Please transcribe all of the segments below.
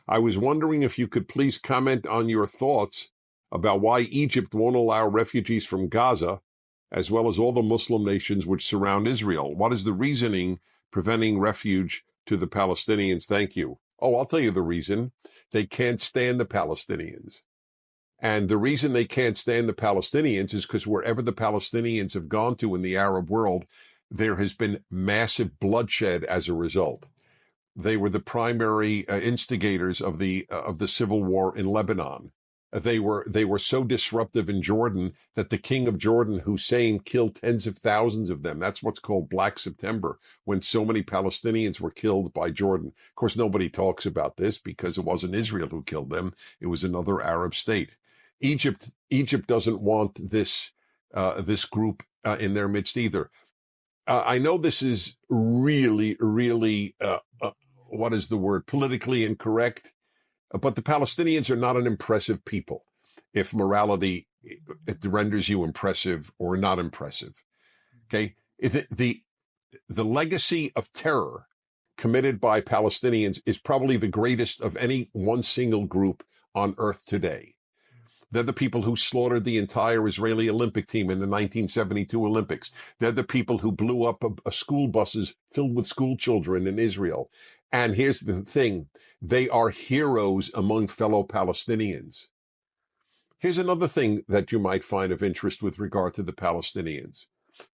I was wondering if you could please comment on your thoughts about why Egypt won't allow refugees from Gaza, as well as all the Muslim nations which surround Israel. What is the reasoning preventing refuge to the Palestinians? Thank you. Oh, I'll tell you the reason. They can't stand the Palestinians. And the reason they can't stand the Palestinians is because wherever the Palestinians have gone to in the Arab world, there has been massive bloodshed as a result. They were the primary instigators of the civil war in Lebanon. They were so disruptive in Jordan that the king of Jordan, Hussein, killed tens of thousands of them. That's what's called Black September, when so many Palestinians were killed by Jordan. Of course, nobody talks about this because it wasn't Israel who killed them. It was another Arab state. Egypt doesn't want this group in their midst either. I know this is really, really, what is the word, politically incorrect, but the Palestinians are not an impressive people if morality it renders you impressive or not impressive. Okay? Is it the legacy of terror committed by Palestinians is probably the greatest of any one single group on earth today. They're the people who slaughtered the entire Israeli Olympic team in the 1972 Olympics. They're the people who blew up school buses filled with school children in Israel. And here's the thing. They are heroes among fellow Palestinians. Here's another thing that you might find of interest with regard to the Palestinians.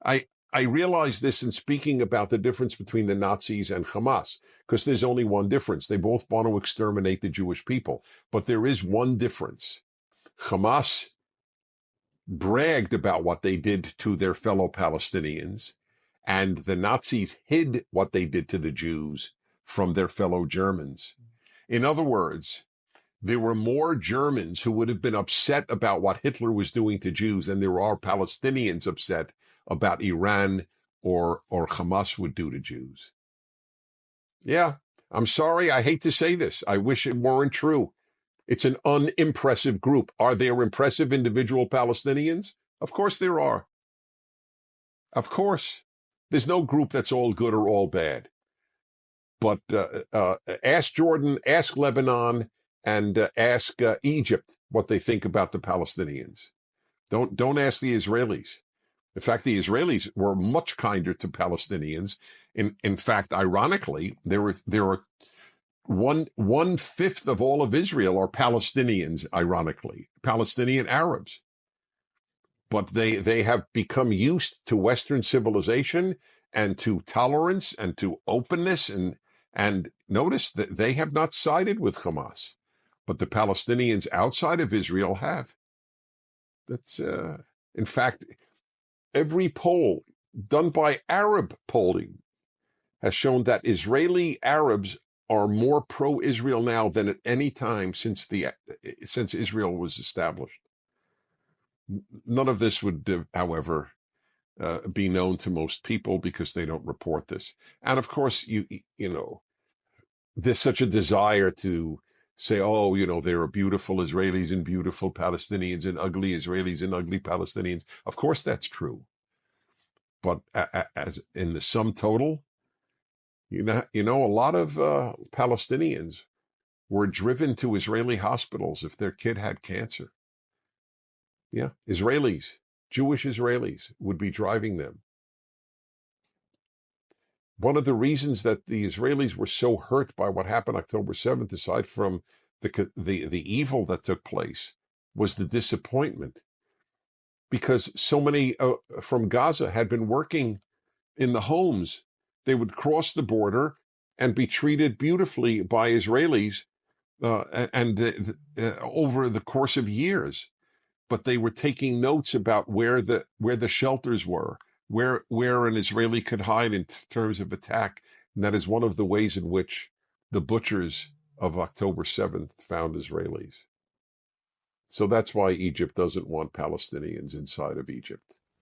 I realize this in speaking about the difference between the Nazis and Hamas, because there's only one difference. They both want to exterminate the Jewish people. But there is one difference. Hamas bragged about what they did to their fellow Palestinians, and the Nazis hid what they did to the Jews from their fellow Germans. In other words, there were more Germans who would have been upset about what Hitler was doing to Jews than there are Palestinians upset about Iran or Hamas would do to Jews. Yeah, I'm sorry. I hate to say this. I wish it weren't true. It's an unimpressive group. Are there impressive individual Palestinians? Of course there are. Of course. There's no group that's all good or all bad. But ask Jordan, ask Lebanon, and ask Egypt what they think about the Palestinians. Don't ask the Israelis. In fact, the Israelis were much kinder to Palestinians. In fact, ironically, there are one fifth of all of Israel are Palestinians, ironically, Palestinian Arabs. But they have become used to Western civilization and to tolerance and to openness. And notice that they have not sided with Hamas, but the Palestinians outside of Israel have. That's, in fact, every poll done by Arab polling has shown that Israeli Arabs are more pro-Israel now than at any time since Israel was established. None of this would, however, be known to most people because they don't report this. And of course, you know, there's such a desire to say, oh, you know, there are beautiful Israelis and beautiful Palestinians and ugly Israelis and ugly Palestinians. Of course, that's true. But as in the sum total, you know, a lot of Palestinians were driven to Israeli hospitals if their kid had cancer. Yeah, Israelis, Jewish Israelis would be driving them. One of the reasons that the Israelis were so hurt by what happened October 7th, aside from the evil that took place, was the disappointment. Because so many from Gaza had been working in the homes. They would cross the border and be treated beautifully by Israelis over the course of years. But they were taking notes about where the shelters were, where an Israeli could hide in terms of attack. And that is one of the ways in which the butchers of October 7th found Israelis. So that's why Egypt doesn't want Palestinians inside of Egypt.